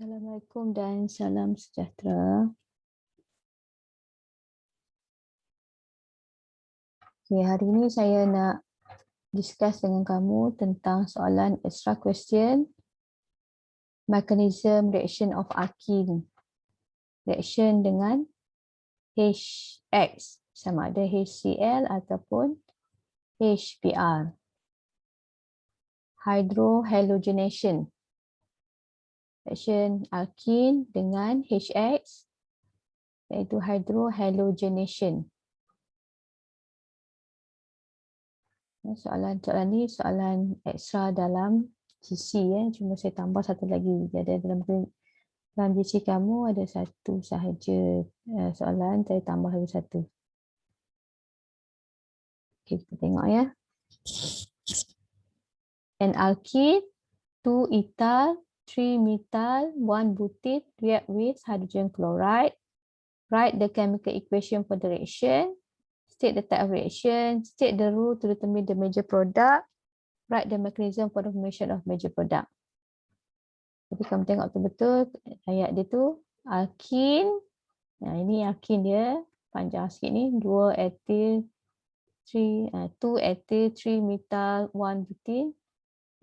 Assalamualaikum dan salam sejahtera. Okay, hari ini saya nak discuss dengan kamu tentang soalan extra question mechanism reaction of alkene. Reaction dengan HX sama ada HCl ataupun HBr. Hydrohalogenation. Reaction alkene dengan HX iaitu hydrohalogenation. Soalan ni soalan ekstra dalam GC cuma saya tambah satu lagi. Jadi dalam GC kamu ada satu sahaja soalan, saya tambah lagi satu. Okey, kita tengok ya. An alkene 2 ethyl 3 methyl 1 butyl react with hydrogen chloride. Write the chemical equation for the reaction. State the type of reaction, state the rule to determine the major product, write the mechanism for the formation of major product. Jadi kamu tengok betul-betul ayat dia tu, alkene. Nah, ini alkene dia, panjang sikit ni, 2 ethyl 2 ethyl 3 methyl 1 butyl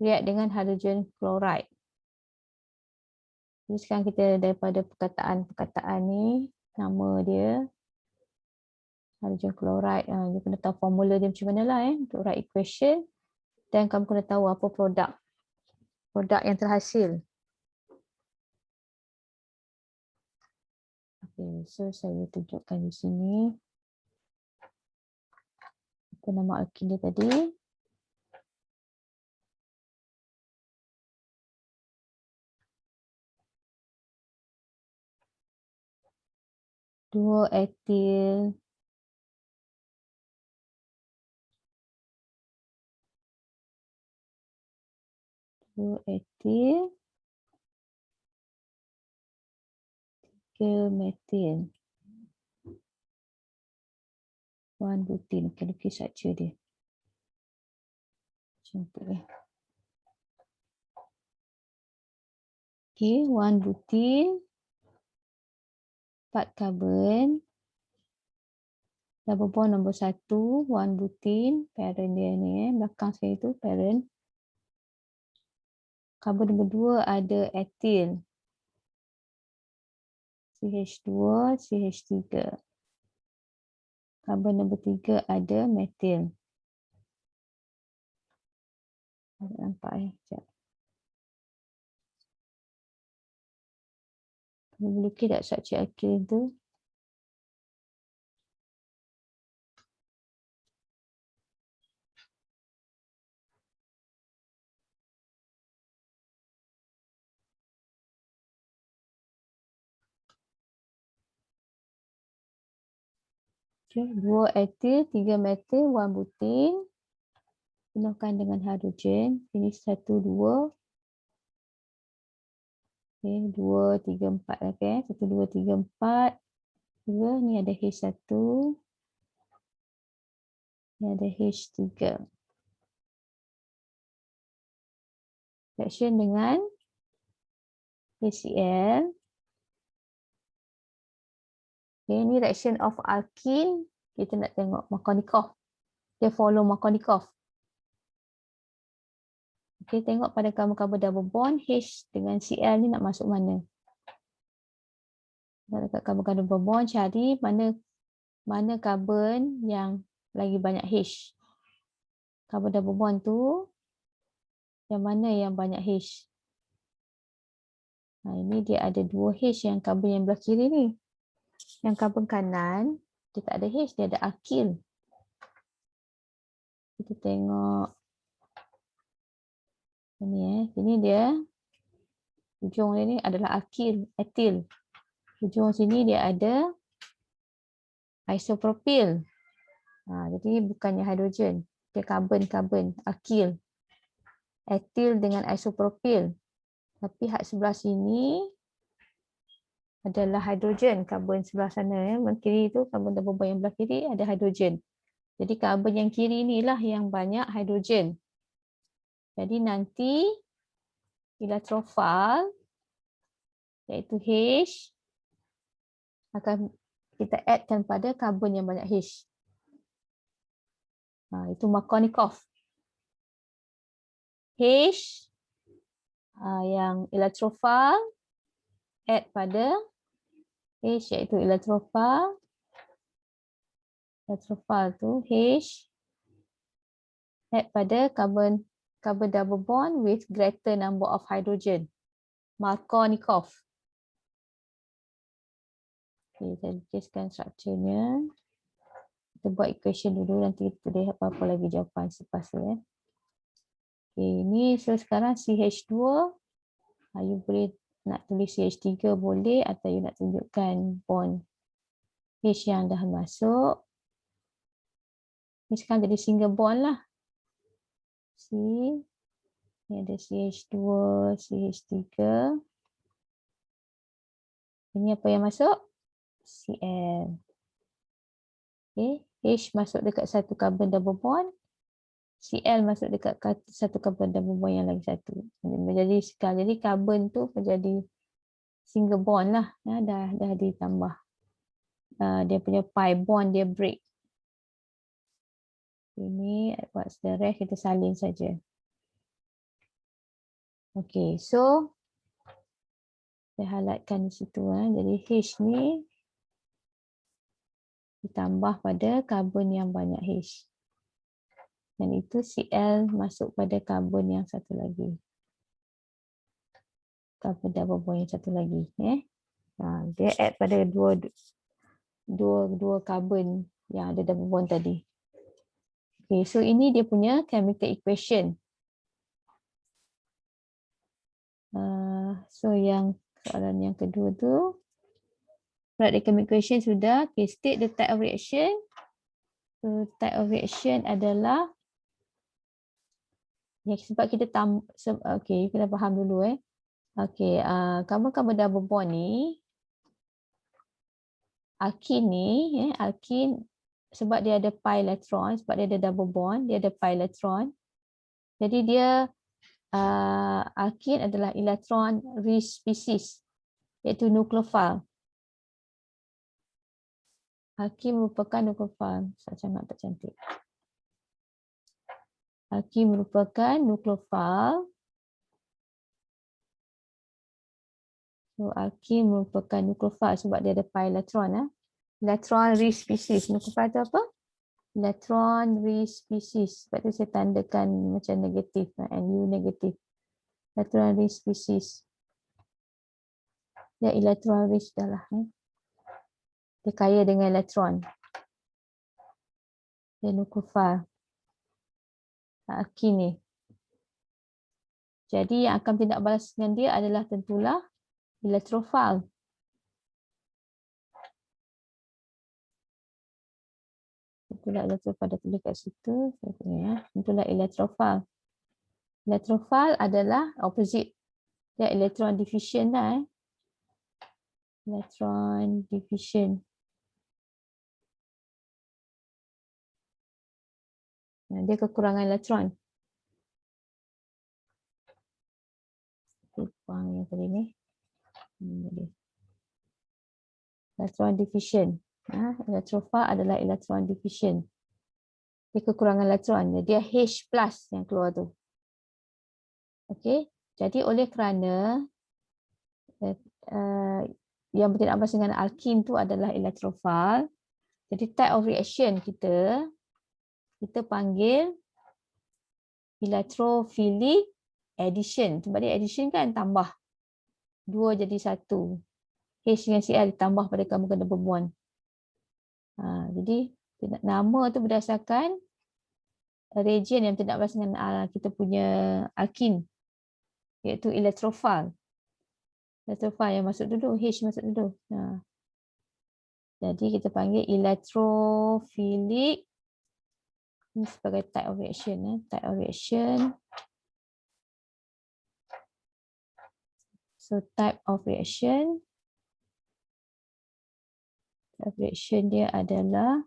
react dengan hydrogen chloride. Jadi sekarang kita daripada perkataan ni, nama dia hydrogen chloride, dia kena tahu formula dia macam mana lah untuk write equation, dan kamu kena tahu apa produk yang terhasil. Okay, so saya tunjukkan di sini apa nama alkene dia tadi. Dua ethyl 3 methyl 1 butyl. Lukis saja dia. Cantik ya. Okay, 1 butyl 4 karbon. Double bond nombor 1, 1 butyl, parent dia ni belakang saya tu parent. Karbon nombor 2 ada ethyl. CH2, CH3. Karbon nombor 3 ada methyl. Tak nampak sekejap. Kamu boleh lukis tak struktur alkene tu? Okay, 2 ethyl, 3 methyl, 1 butyl. Penuhkan dengan hidrogen. Ini 1, 2. Okay, 2, 3, 4 lagi. 1, 2, 3, 4. 2, ni ada H1. Ni ada H3. Reaction dengan HCl. Okay, ni reaction of alkene. Kita nak tengok Markovnikov. Dia follow Markovnikov. Okay, tengok pada karbon-karbon double bond, H dengan Cl ni nak masuk mana? Dekat karbon-karbon double bond, cari mana karbon yang lagi banyak H. Karbon double bond tu, yang mana yang banyak H? Nah, ini dia ada 2 H yang karbon yang belah kiri ni. Yang karbon kanan, dia tak ada H, dia ada alkyl. Kita tengok. Ini dia. Ujung dia ni adalah alkyl, etil. Ujung sini dia ada isopropyl. Jadi bukannya hidrogen. Dia karbon, alkyl. Etil dengan isopropyl. Tapi hak sebelah sini adalah hidrogen, karbon sebelah sana kiri tu, karbon double bond yang belah kiri ada hidrogen. Jadi karbon yang kiri inilah yang banyak hidrogen. Jadi nanti electrophile iaitu H akan kita addkan pada karbon yang banyak H. Itu Markovnikov. H yang electrophile add pada H iaitu electrophile. Electrophile tu H add pada carbon double bond with greater number of hydrogen. Markovnikov. Okay, saya lukiskan strukturnya. Kita buat equation dulu, nanti kita lihat apa-apa lagi jawapan selepas tu. Okay, ini so sekarang CH2. You boleh nak tulis CH3 boleh, atau you nak tunjukkan bond H yang dah masuk. Ini sekarang jadi single bond lah. Ini ada CH2, CH3. Ini apa yang masuk? Cl. Okay. H masuk dekat satu carbon double bond. Cl masuk dekat satu carbon double bond yang lagi satu. Menjadi sekali. Jadi carbon tu menjadi single bond lah. Ya, dah ditambah. Dia punya pi bond dia break. Ini buat sederah, kita salin saja. Okay, so saya highlightkan di situ. Jadi H ni ditambah pada karbon yang banyak H. Dan itu Cl masuk pada karbon yang satu lagi. Karbon double bond yang satu lagi. Dia add pada dua karbon yang ada double bond tadi. Okay, so ini dia punya chemical equation. So yang soalan yang kedua tu, write the chemical equation sudah. Okay, state the type of reaction. So type of reaction adalah sebab kita okay, kita faham dulu. Okay, carbon double bond ni, alkin ni, alkin sebab dia ada pi electron, sebab dia ada double bond, dia ada pi electron. Jadi dia alkin adalah electron rich species, iaitu nucleophile. Alkin merupakan nucleophile. Sangat tak cantik. Alkin merupakan nucleophile. So alkin merupakan nucleophile sebab dia ada pi electron. Electron rich species. Nucleophile itu apa? Electron rich species. Sebab tu saya tandakan macam negatif. NU negatif. Electron rich species. Dia electron rich dah lah. Dia kaya dengan elektron. Dia nucleophile. Alkin ni. Jadi yang akan tindak balas dengan dia adalah tentulah electrophile. Tentulah electrophile, dah tulis kat situ. Tentulah electrophile. Electrophile adalah opposite. Dia electron deficient lah. Electron deficient. Dia kekurangan elektron. Buang yang tadi ni. Electron deficient. Electrophile adalah electron deficient. Dia kekurangan elektron. Dia H plus yang keluar tu. Okey. Jadi oleh kerana yang bertindak balas dengan alkin tu adalah electrophile. Jadi type of reaction kita panggil electrophilic addition. Sebab dia addition kan tambah. 2 jadi 1. H dengan Cl ditambah pada carbon double bond. Jadi nama tu berdasarkan reagent yang tidak balas dengan kita punya alkin, iaitu electrophile. Electrophile yang masuk dulu, H masuk dulu. Jadi kita panggil electrophilic. Ini sebagai type of reaction. Type of reaction. So type of reaction. Type of reaction dia adalah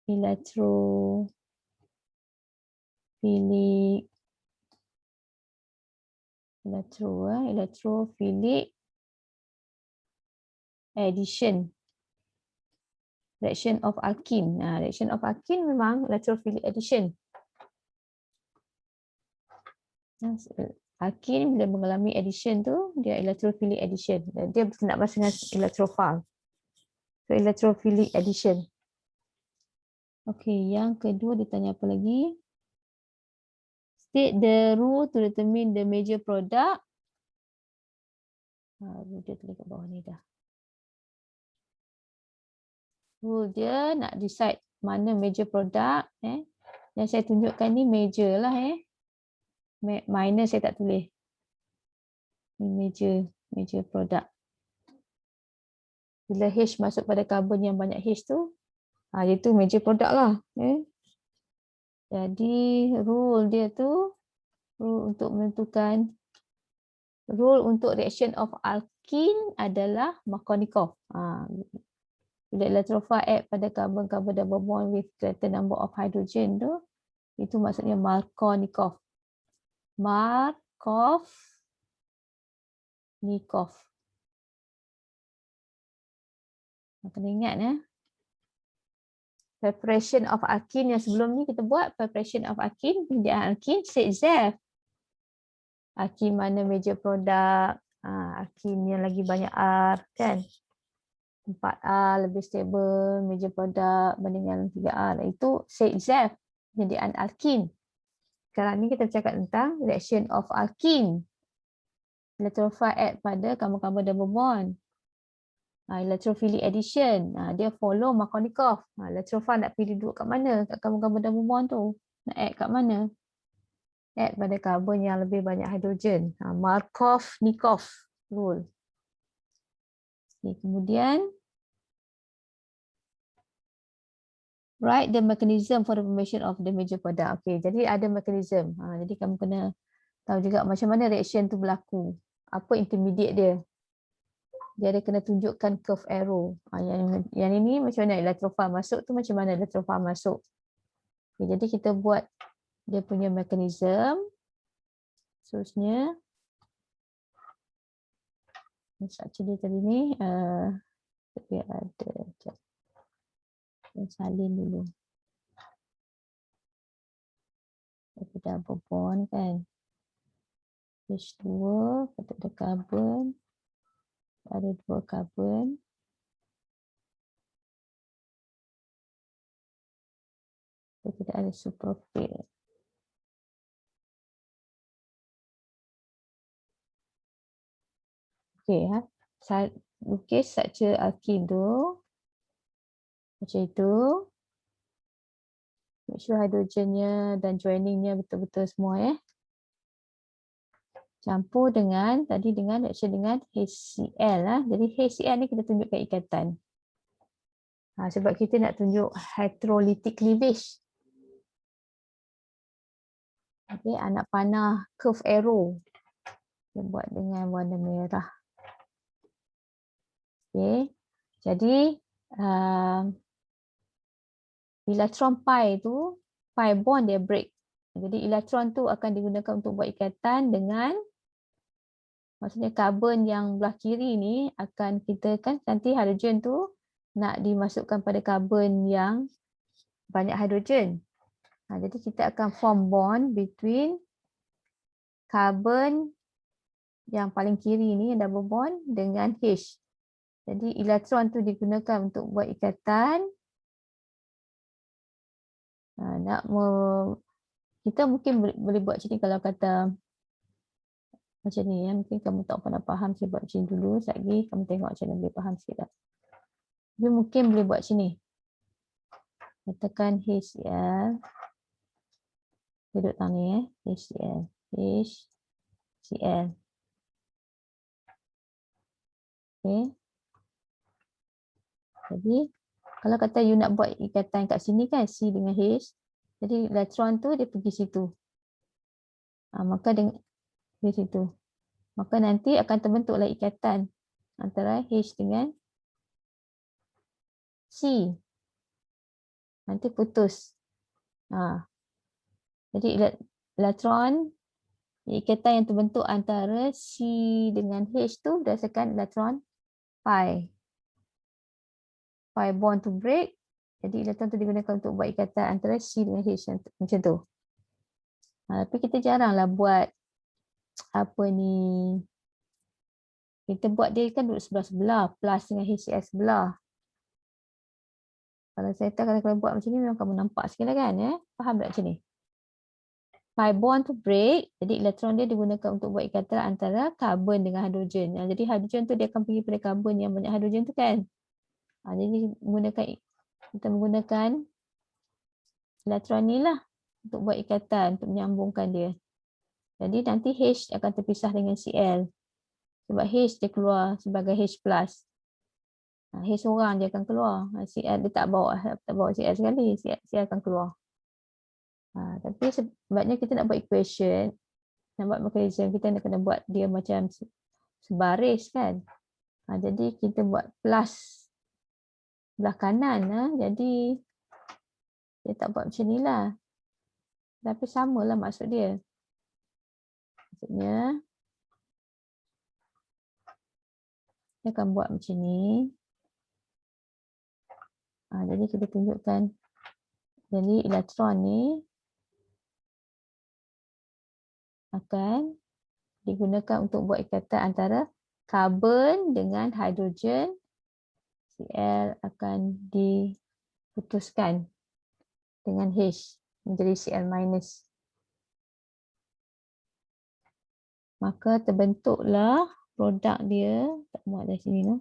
electrophilic. Electrophilic addition. Reaction of alkene. Reaction of alkene memang electrophilic addition. Alkene bila mengalami addition tu, dia electrophilic addition. Dia nak bahas dengan electrophile. So, electrophilic addition. Okey, yang kedua dia tanya apa lagi? State the rule to determine the major product. Dia tulis kat bawah ni dah. Rule dia nak decide mana major product. Yang saya tunjukkan ni major lah. Minor saya tak tulis. Ni major product. Bila H masuk pada karbon yang banyak H tu, iaitu major product lah. Jadi rule dia tu, rule untuk reaction of alkene adalah Markovnikov. Bila electrophile add pada karbon-karbon double bond with greater number of hydrogen tu, itu maksudnya Markovnikov. Kena ingat preparation of alkene yang sebelum ni kita buat, preparation of alkene, penyediaan alkene, state ZEF. Alkene mana major product, alkene yang lagi banyak R kan. 4R lebih stable, major product bandingkan 3R. Itu state ZEF, penyediaan alkene. Sekarang ni kita cakap tentang reaction of alkene. Electrophile add pada karbon-karbon double bond. Electrophilic addition, dia follow Markovnikov. Electrophile nak pilih duduk kat mana kat karbon-karbon double bond tu, nak add kat mana? Add pada karbon yang lebih banyak hidrogen. Markovnikov rule. Kemudian write the mechanism for the formation of the major product. Jadi ada mechanism. Jadi kamu kena tahu juga macam mana reaction tu berlaku. Apa intermediate dia. Dia ada kena tunjukkan curve arrow. Yang ini macam mana electrophile masuk tu, macam mana electrophile masuk. Jadi kita buat dia punya mekanisme. Seterusnya. Structure dia tadi ni. Dia ada. Salin dulu. Dia double bond kan. H2, kita ada karbon. Ada 2 karbon. Kita ada superfil. Lukis structure alkene tu. Macam itu. Make sure hidrogennya dan joiningnya betul-betul semua Campur dengan tadi dengan reaction dengan HCl Jadi HCl ni kita tunjukkan ikatan. Sebab kita nak tunjuk hydrolytic cleavage. Anak panah curve arrow. Kita buat dengan warna merah. Jadi elektron pi tu, pi bond dia break. Jadi elektron tu akan digunakan untuk buat ikatan dengan, maksudnya karbon yang belah kiri ni akan kita kan nanti hidrogen tu nak dimasukkan pada karbon yang banyak hidrogen. Jadi kita akan form bond between karbon yang paling kiri ni, double bond dengan H. Jadi elektron tu digunakan untuk buat ikatan. Kita mungkin boleh buat macam ni kalau kata macam ni mungkin kamu tak pernah faham, saya buat macam ni dulu. Sekejap lagi kamu tengok macam mana boleh faham sikit tak. Dia mungkin boleh buat macam ni. Katakan HCl. Duduk tangan ni HCl. HCl. Jadi kalau kata you nak buat ikatan kat sini kan, C dengan H. Jadi elektron tu dia pergi situ. Maka dengan di situ. Maka nanti akan terbentuklah ikatan antara H dengan C. Nanti putus. Jadi elektron, ikatan yang terbentuk antara C dengan H tu berdasarkan elektron pi. pi bond to break. Jadi elektron tu digunakan untuk buat ikatan antara C dengan H macam tu. Tapi kita jaranglah buat apa ni. Kita buat dia kan duduk sebelah-sebelah, plus dengan HCl sebelah. Kalau saya tahu kalau buat macam ni memang kamu nampak sikit lah kan. Faham tak macam ni? Pi bond to break, jadi elektron dia digunakan untuk buat ikatan antara karbon dengan hidrogen. Jadi hidrogen tu dia akan pergi pada karbon yang banyak hidrogen tu kan. Jadi kita menggunakan elektron ni lah untuk buat ikatan, untuk menyambungkan dia. Jadi nanti H akan terpisah dengan Cl. Sebab H dia keluar sebagai H+. H seorang je akan keluar. Cl dia tak bawa Cl sekali. Cl akan keluar. Tapi sebabnya kita nak buat equation, nak buat mechanism, kita nak kena buat dia macam sebaris kan. Jadi kita buat plus belah kanan. Jadi dia tak buat macam ni lah. Tapi samalah maksud dia. Maksudnya dia akan buat macam ni. Jadi kita tunjukkan. Jadi elektron ni akan digunakan untuk buat ikatan antara karbon dengan hidrogen. Cl akan diputuskan dengan H menjadi Cl-. Maka terbentuklah produk dia. Tak muat dari sini tu.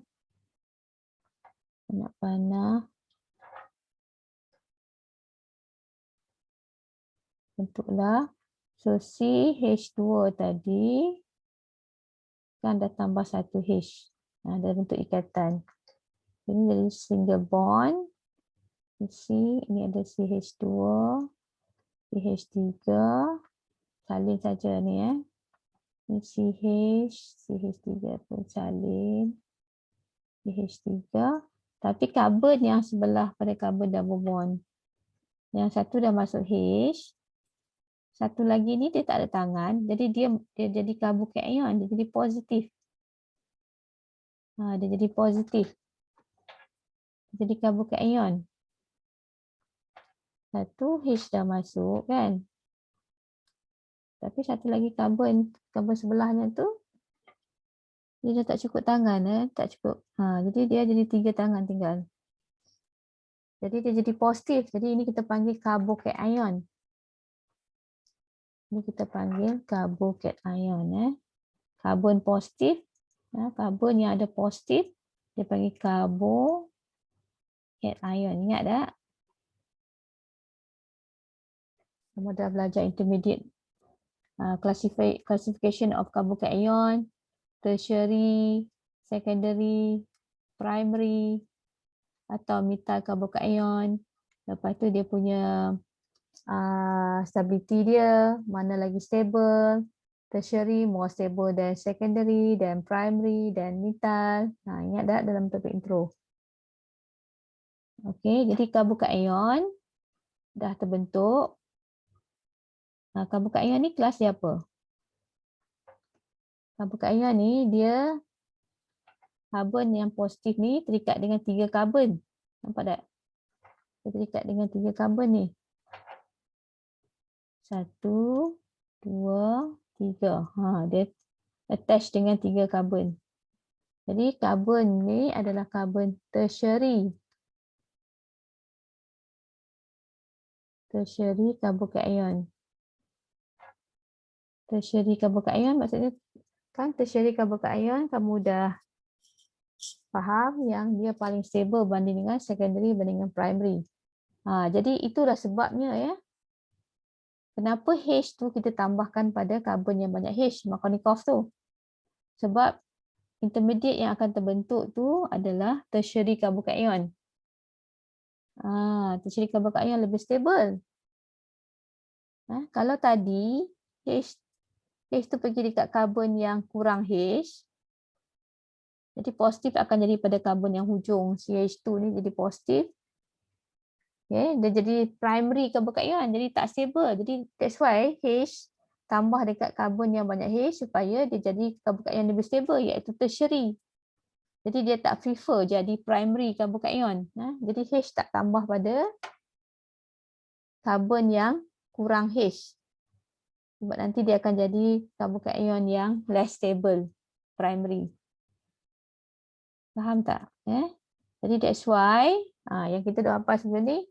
Nak panah. Bentuklah. So CH2 tadi kan dah tambah satu H. Dah bentuk ikatan. Ini jadi single bond. Ini ada CH2, CH3. Salin saja ni Ini CH3 pun salin. CH3. Tapi karbon yang sebelah pada karbon double bond. Yang satu dah masuk H. Satu lagi ni dia tak ada tangan. Jadi dia jadi carbocation. Dia jadi positif. Dia jadi positif. Jadi carbocation. Satu H dah masuk kan. Tapi satu lagi karbon sebelahnya tu dia dah tak cukup tangan. Tak cukup. Jadi dia jadi 3 tangan tinggal. Jadi dia jadi positif. Jadi ini kita panggil carbocation. Ini kita panggil carbocation. Karbon positif. Karbon yang ada positif dia panggil carbocation. Ingat tak? Kamu dah belajar intermediate classification of carbocation, tertiary, secondary, primary atau methyl carbocation. Lepas tu dia punya stability dia, mana lagi stable. Tertiary more stable than secondary, then primary, then methyl. Ingat tak dalam topik intro? Okey, jadi carbocation dah terbentuk. Carbocation ni kelas dia apa? Carbocation ni dia karbon yang positif ni terikat dengan 3 karbon. Nampak tak? Dia terikat dengan 3 karbon ni. 1, 2, 3. Dia attach dengan 3 karbon. Jadi karbon ni adalah karbon tertiary. Tertiary carbocation. Tertiary carbocation maksudnya kan tertiary carbocation kamu dah faham yang dia paling stable banding dengan secondary banding dengan primary. Jadi itulah sebabnya kenapa H tu kita tambahkan pada karbon yang banyak H, Markovnikov tu. Sebab intermediate yang akan terbentuk tu adalah tertiary carbocation. Tertiary carbocation lebih stable. Kalau tadi H tu pergi dekat karbon yang kurang H, jadi positif akan jadi pada karbon yang hujung CH2 ni jadi positif. Okay, dia jadi primary carbocation, jadi tak stable. Jadi that's why H tambah dekat karbon yang banyak H supaya dia jadi carbocation yang lebih stable iaitu tertiary. Jadi dia tak prefer jadi primary karbokation. Jadi H tak tambah pada karbon yang kurang H. Sebab nanti dia akan jadi karbokation yang less stable, primary. Faham tak? Jadi that's why yang kita dah hafal sebelum ni,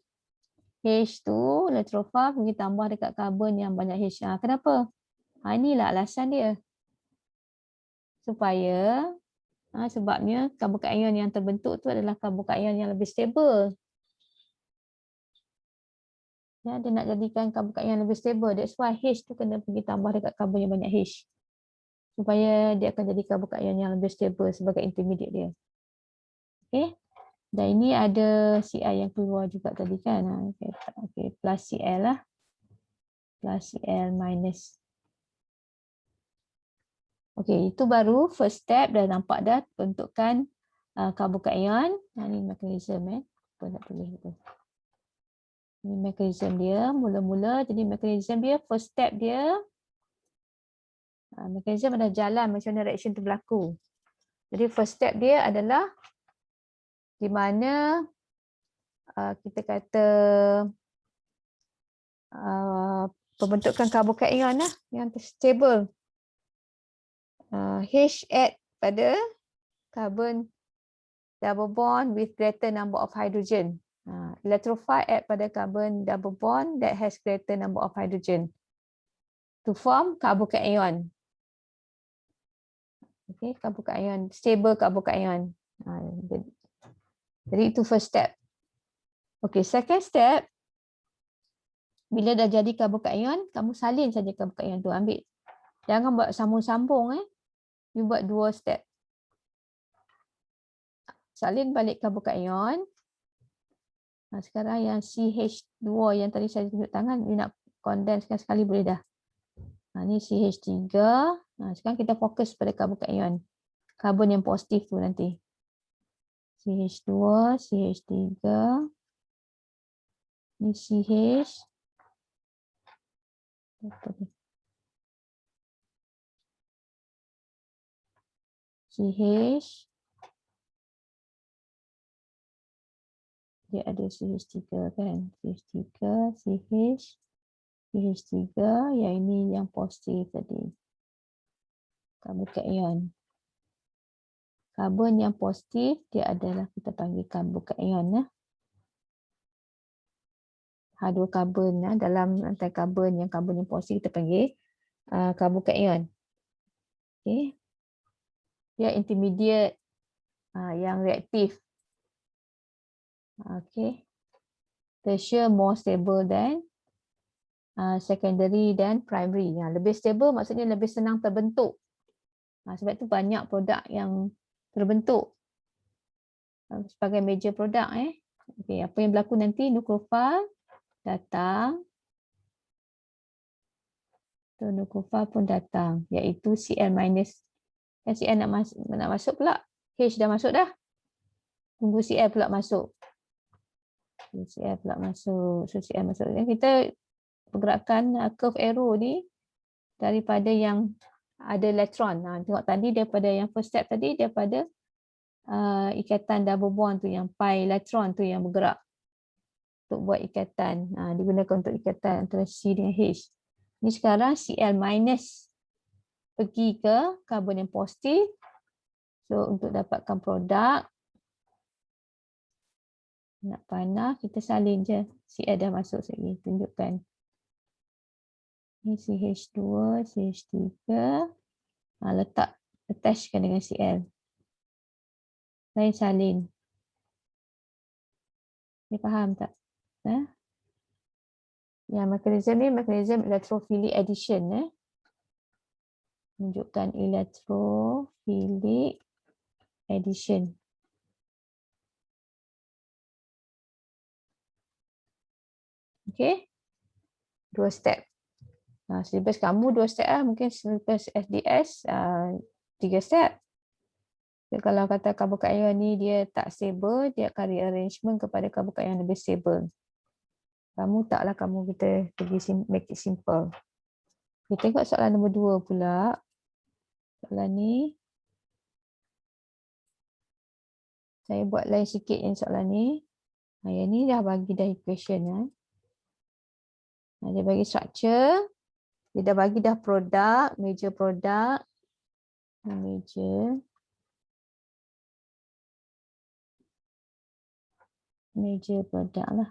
H tu electrophile pergi tambah dekat karbon yang banyak H. Kenapa? Inilah alasan dia. Supaya sebabnya karbokation yang terbentuk tu adalah karbokation yang lebih stable. Ya, dia nak jadikan karbokation yang lebih stable. That's why H tu kena pergi tambah dekat karbon yang banyak H. Supaya dia akan jadi karbokation yang lebih stable sebagai intermediate dia. Okay. Dan ini ada Ci yang keluar juga tadi kan. Okay. Plus Cl lah. Plus Cl minus. Okay, itu baru first step dah nampak dah bentukan karbokation. Ini mekanisme Apa nak tulis tu? Ini mekanisme dia mula-mula. Jadi mekanisme dia first step dia mekanisme dah jalan macam mana reaction tu berlaku. Jadi first step dia adalah di mana kita kata pembentukan karbokation lah yang stable. H add pada carbon double bond with greater number of hydrogen. Electrophile add pada carbon double bond that has greater number of hydrogen to form carbocation. Okay, carbocation, stable carbocation. Jadi itu first step. Okay, second step, bila dah jadi carbocation, kamu salin saja carbocation tu, ambil. Jangan buat sambung-sambung. You buat 2 step. Salin balik carbocation. Sekarang yang CH2 yang tadi saya tunjuk tangan, you nak condensekan sekali boleh dah. Ni CH3. Sekarang kita fokus pada carbocation. Karbon yang positif tu nanti. CH2, CH3. Ni CH. CH. Dia ada CH3 kan. CH3, CH. CH3, yang ini yang positif tadi. Carbocation. Karbon yang positif, dia adalah kita panggil carbocation. Hydrokarbon dalam rantai karbon yang positif kita panggil carbocation. Okay. Dia intermediate yang reaktif. Okay. Tertiary more stable than secondary dan primary. Lebih stable maksudnya lebih senang terbentuk. Sebab itu banyak produk yang terbentuk sebagai major produk. Okay. Apa yang berlaku nanti, nucleophile datang. Nucleophile pun datang, iaitu Cl minus. Cl nak masuk pula. H dah masuk dah. Tunggu Cl pula masuk. Cl pula masuk. So Cl masuk. Kita pergerakan curve arrow ni daripada yang ada elektron. Tengok tadi daripada yang first step tadi, daripada ikatan double bond tu, yang pi elektron tu yang bergerak untuk buat ikatan. Digunakan untuk ikatan antara C dengan H. Ni sekarang Cl minus pergi ke karbon yang positif. So untuk dapatkan produk, nak panah, kita salin je. Cl dah masuk sekali, tunjukkan. Ni CH2, CH3. Letak, attachkan dengan Cl. Salin. Ni faham tak? Yang mekanisme ni, mekanisme electrophilic addition. Tunjukkan electrophilic addition. Okay. 2 step. Syllabus kamu 2 step lah. Mungkin syllabus SDS 3 step. Jadi, kalau kata carbocation ni dia tak stable, dia akan rearrangement kepada carbocation yang lebih stable. Kamu taklah kita pergi make it simple. Kita tengok soalan nombor 2 pula. Soalan ni. Saya buat lain sikit yang soalan ni. Yang ni dah bagi dah equation. Dia bagi structure. Dia dah bagi dah produk, major produk. Major produk lah.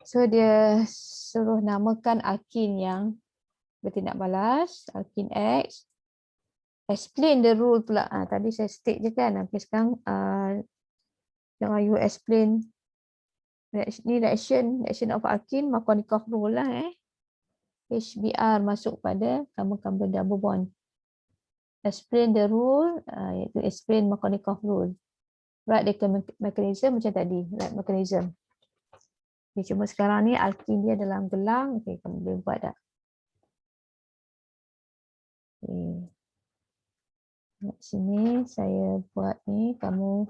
So dia suruh namakan alkene yang bertindak balas, alkene X. Explain the rule pula. Tadi saya state je kan. Okay, sekarang jangan you explain. Ni reaction of alkene, Markovnikov rule lah. HBr masuk pada carbon-carbon double bond. Explain the rule, iaitu explain Markovnikov rule. Write the mechanism macam tadi. Write mechanism. Okay, cuma sekarang ni alkene dia dalam gelang. Okay, kamu boleh buat dah. Okay. Sini saya buat ni, kamu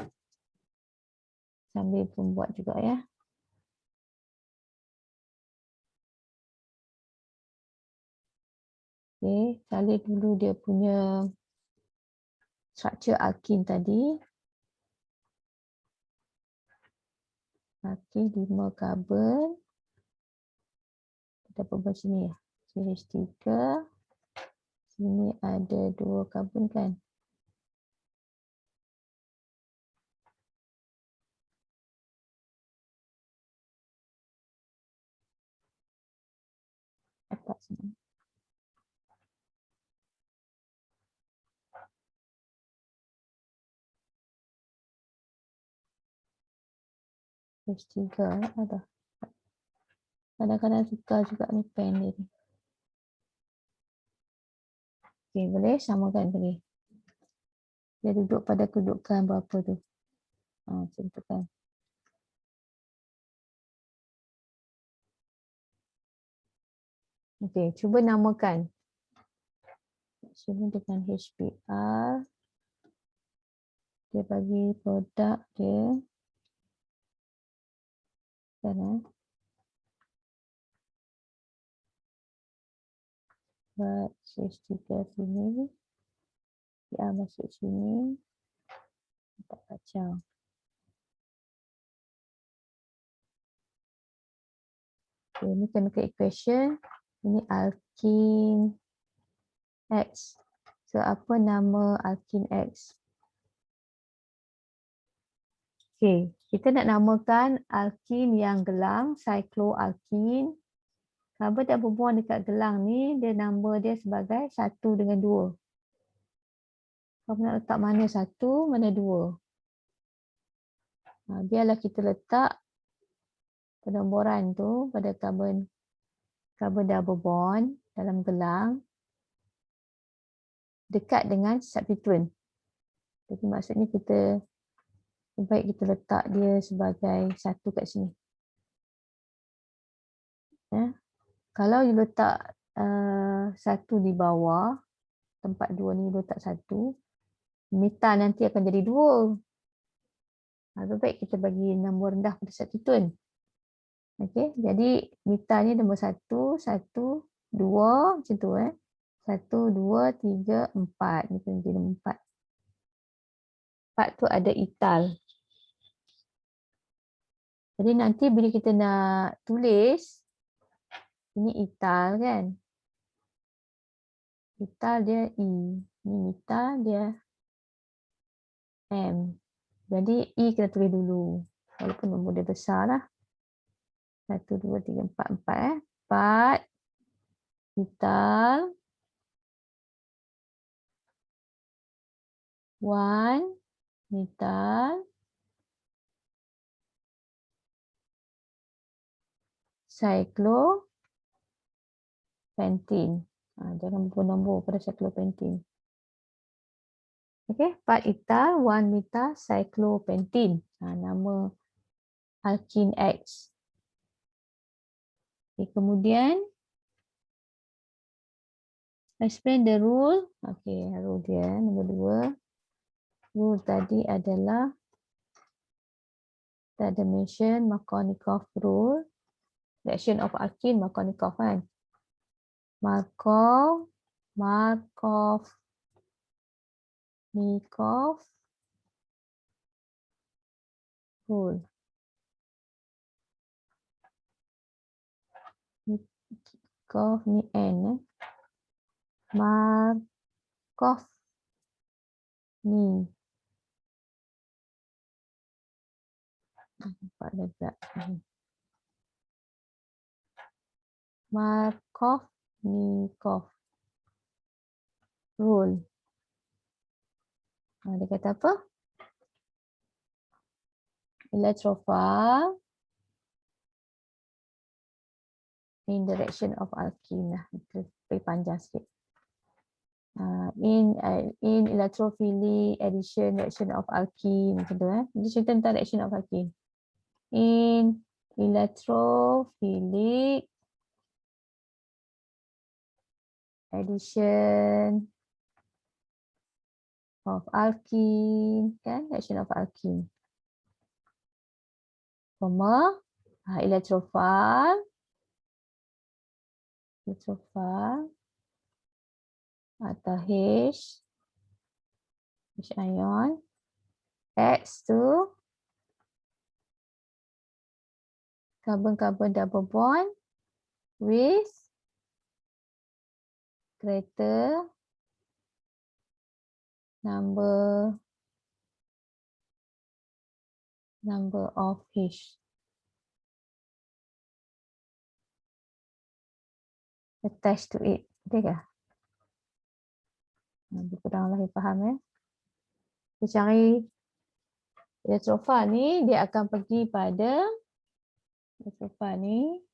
sambil pun buat juga ya. Okay, cari dulu dia punya structure alkene tadi. Alkene 5 carbon. Kita buat sini ya. CH3. Sini ada 2 carbon kan. Dapat sini. CH3 ada. Kadang-kadang suka juga ni pen dia ni. Okay, boleh samakan boleh. Dia duduk pada kedudukan berapa tu. Macam tu kan. Okay, cuba namakan. Sini dengan HBr. Dia bagi produk dia. Kan buat CH3 sini. HBr masuk sini. Tak kacau. Okay, ini chemical equation. Ini alkene X. So, apa nama alkene X? Okay, kita nak namakan alkene yang gelang, cycloalkene. Carbon double bond dekat gelang ni, dia nama dia sebagai 1 dengan 2. Kamu nak letak mana 1, mana 2? Biarlah kita letak penomboran tu pada carbon double bond dalam gelang dekat dengan substituent. Jadi maksudnya kita baik kita letak dia sebagai 1 kat sini. Kalau you letak 1 di bawah, tempat 2 ni letak 1, metal nanti akan jadi 2. Lebih baik kita bagi nombor rendah pada substituent. Okey, jadi metal ni nombor 1, 1, 2 macam tu 1, 2, 3, 4. Ni pun jadi nombor 4. 4 tu ada etal. Jadi nanti bila kita nak tulis, ini etal kan. Etal dia E. Ni metal dia M. Jadi E kena tulis dulu. Walaupun nombor dia besar lah. 1, 2, 3, 4, 4. 4 metal. 1 metal. Cyclopentene. Jangan nombor pada cyclopentene. Okey, 4 etal, 1 metal, cyclopentene. Nama alkene X. Okay, kemudian explain the rule. Okey, rule dia nombor 2. Rule tadi adalah kita ada mention Markovnikov rule. Reaction of alkene Markovnikov kan. Markov Markov rule. Markov ni N. Markov ni. Nampak dah pula. Markov rule. Dia kata apa? Electrophile in direction of alkene. Itu lebih panjang sikit. In electrophilic addition reaction of alkene. Macam tu. Dia cerita tentang reaction of alkene. In electrophilic addition of alkene, kan? Reaction of alkene. Electrophile atau H ion adds to carbon-carbon double bond with greater number of H attached to it. Betul ke? Lebih kurang lah faham. Kita cari electrophile ni, dia akan pergi pada electrophile ni,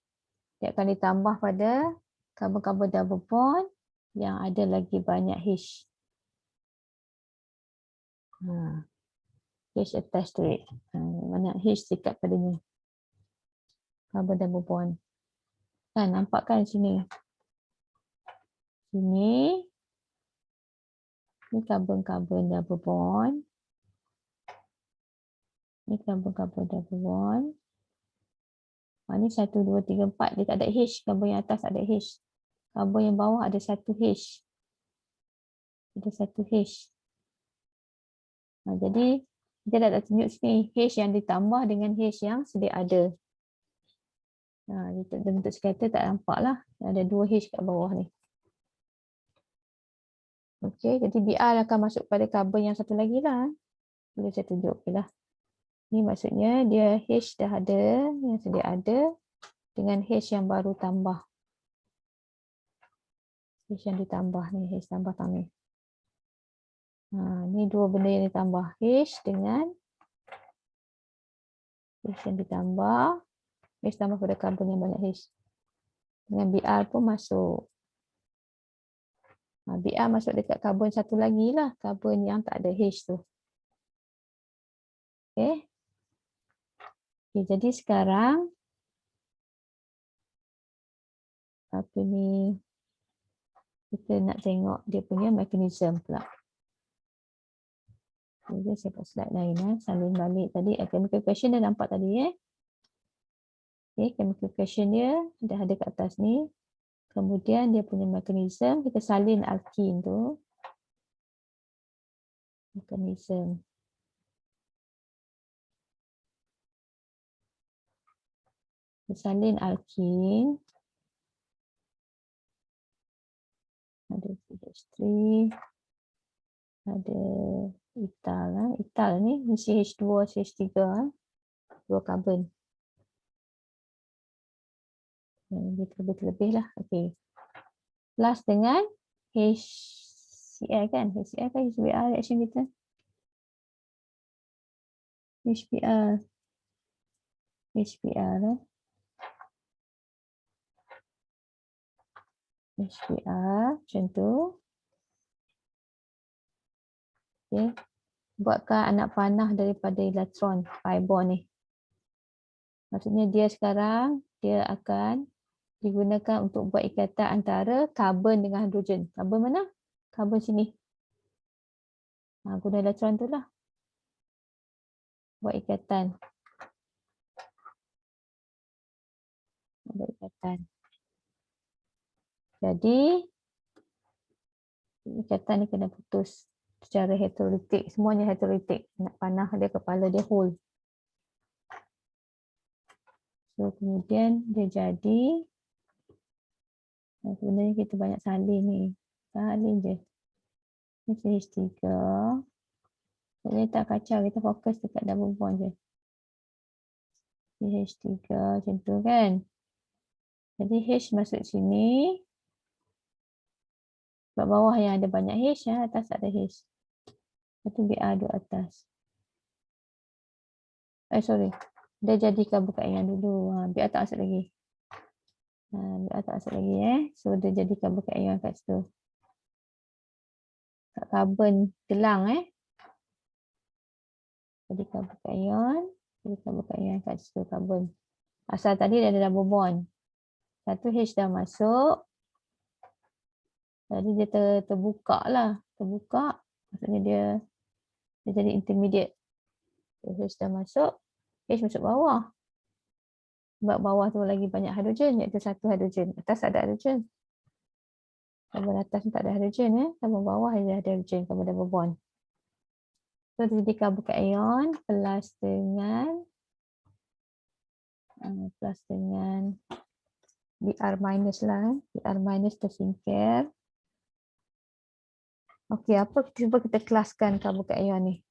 dia akan ditambah pada carbon-carbon double bond yang ada lagi banyak H. H attached to it. Banyak H dekat padanya. Carbon double bond. Kan, nampak kan sini? Sini. Ni carbon-carbon double bond. Ni carbon-carbon double bond. Ni 1, 2, 3, 4. Dia tak ada H. Carbon yang atas ada H. Carbon yang bawah ada 1 H. Ada 1 H. Jadi, kita dah tunjuk sini H yang ditambah dengan H yang sedia ada. Bentuk scatter tak nampak lah. Ada 2 H kat bawah ni. Okey, jadi Br akan masuk pada carbon yang satu lagi lah. Boleh saya tunjuk lah. Ni maksudnya dia H dah ada, yang sedia ada dengan H yang baru tambah. H yang ditambah ni, H tambah ni. Ni dua benda yang ditambah. H dengan H yang ditambah. H tambah pada carbon yang banyak H. Dengan Br pun masuk. Br masuk dekat karbon satu lagi lah. Karbon yang tak ada H tu. Okay. Jadi sekarang apa ni, kita nak tengok dia punya mekanisme pula. Jadi saya buat slide lain. Salin balik tadi. Chemical equation dah nampak tadi. Okay, chemical equation dia dah ada kat atas ni. Kemudian dia punya mekanisme, kita salin alkene tu. Mekanisme. Kita salin alkene. Ada CH3. Ada etal. Etal ni CH2, CH3. Dua karbon. Lebih lah. Okay. Plus dengan HCl kan? HCl kan HBr reaction kita. HBr. HBr macam tu. Okay. Buatkan anak panah daripada elektron pi bond ni. Maksudnya dia sekarang dia akan digunakan untuk buat ikatan antara karbon dengan hidrogen. Karbon mana? Karbon sini. Guna elektron tu lah. Buat ikatan. Buat ikatan. Jadi ikatan ni kena putus. secara heterolitik, semuanya heterolitik. Nak panah dia, kepala dia whole. So kemudian dia jadi, sebenarnya kita banyak salin ni. Salin je. Ni CH3. Jadi tak kacau, kita fokus dekat double bond je. CH3 macam tu kan. Jadi H masuk sini. Sebab bawah yang ada banyak H, atas tak ada H. Lepas tu Br duduk atas. Sorry. Dia jadi kabel kaian dulu. Br tak masuk lagi. Br tak masuk lagi So dia jadi kabel kaian kat situ. Kat karbon gelang Jadi kabel kaian. Jadi kabel kaian kat situ karbon. Asal tadi dia ada double bond. Satu H dah masuk. Jadi dia terbuka lah. Terbuka. Maksudnya dia jadi intermediate. H dah masuk. H masuk bawah. Sebab bawah tu lagi banyak hidrogen. Iaitu satu hidrogen. Atas ada hidrogen. Karbon atas tak ada hidrogen. Karbon bawah ada hidrogen. Karbon double bond. So jadi karbon kaion plus dengan Br minus lah. Br minus tersingkir. Okey, apa cuba kita kelaskan karbon kaion ni.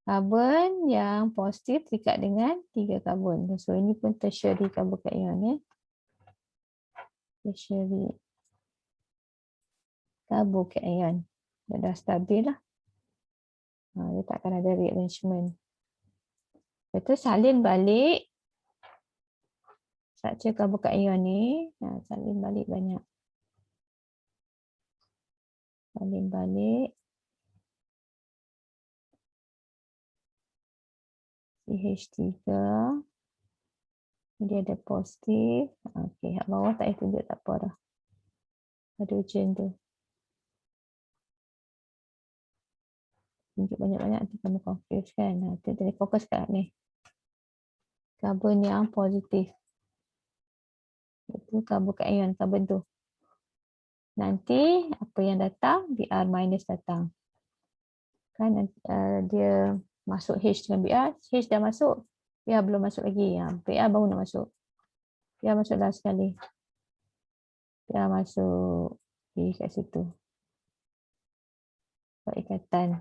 Karbon yang positif terikat dengan 3 karbon. So ini pun tertiary karbon kaion Tertiary karbon kaion. Dia dah stabil lah. Dia takkan ada rearrangement. Lepas tu salin balik struktur karbon kaion ni. Salin balik banyak. Salin balik. CH3. Dia ada positif. Okey, kat bawah tak payah tunjuk, tak apa dah. Hidrogen tu. Tunjuk banyak-banyak nanti kamu confuse kan. Kita fokus kat ni. Karbon yang positif. Itu karbon kaion, karbon tu. Nanti apa yang datang? Br minus datang. Kan dia masuk H dengan Br. H dah masuk. Br belum masuk lagi. Br baru nak masuk. Br masuk last sekali. Br masuk di kat situ. Buat ikatan.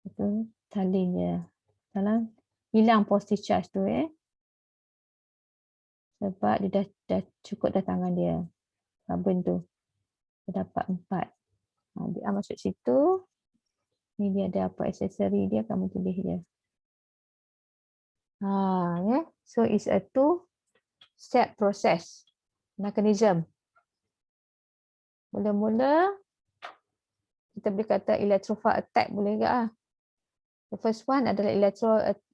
Itu salin je. Salah. Hilang positive charge tu Sebab dia dah cukup dah tangan dia. Karbon tu. Dia dapat 4. Dia masuk situ. Ni dia ada apa aksesori dia, kamu tulis dia. So it's a 2-step process. Mechanism. Mula-mula kita boleh kata electrophile attack boleh ke The first one adalah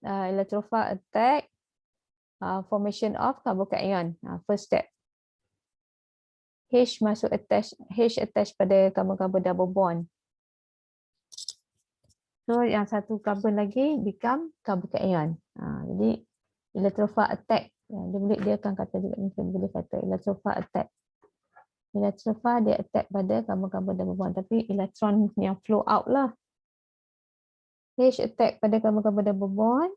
electrophile attack, formation of carbon kaion. First step. H masuk attach pada karbon-karbon double bond. So yang satu karbon lagi become carbon kaion. Jadi electrophile attack. Dia akan kata juga ni, boleh kata electrophile attack. Electrophile dia attack pada karbon-karbon double bond, tapi elektron yang flow out lah. H attack pada karbon-karbon double bond.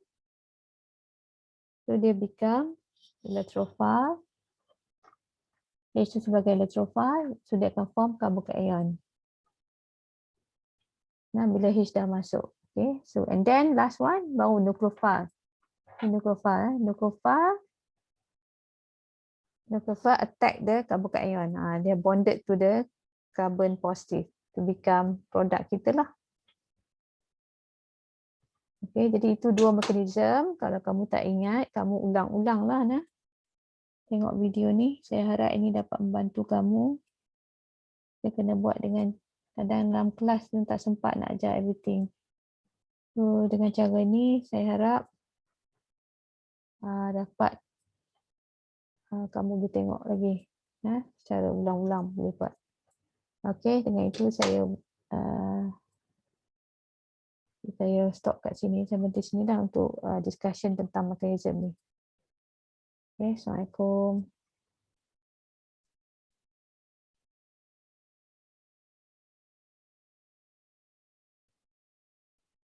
So dia become electrophile. H tu sebagai electrophile, so dia akan form carbon kaion. Bila H dah masuk. Okay, so and then last one baru nucleophile. Nucleophile attack the carbon kaion. Dia bonded to the carbon positive to become product kita lah. Okay, jadi itu 2 mekanisme. Kalau kamu tak ingat, kamu ulang-ulang lah. Tengok video ni. Saya harap ini dapat membantu kamu. Kita kena buat dengan kadang dalam kelas pun tak sempat nak ajar everything. So dengan cara ni saya harap dapat kamu boleh tengok lagi secara ulang-ulang boleh buat. Okey, dengan itu saya stop kat sini. Saya berhenti sini dah untuk discussion tentang mekanisme ni. Okey, Assalamualaikum.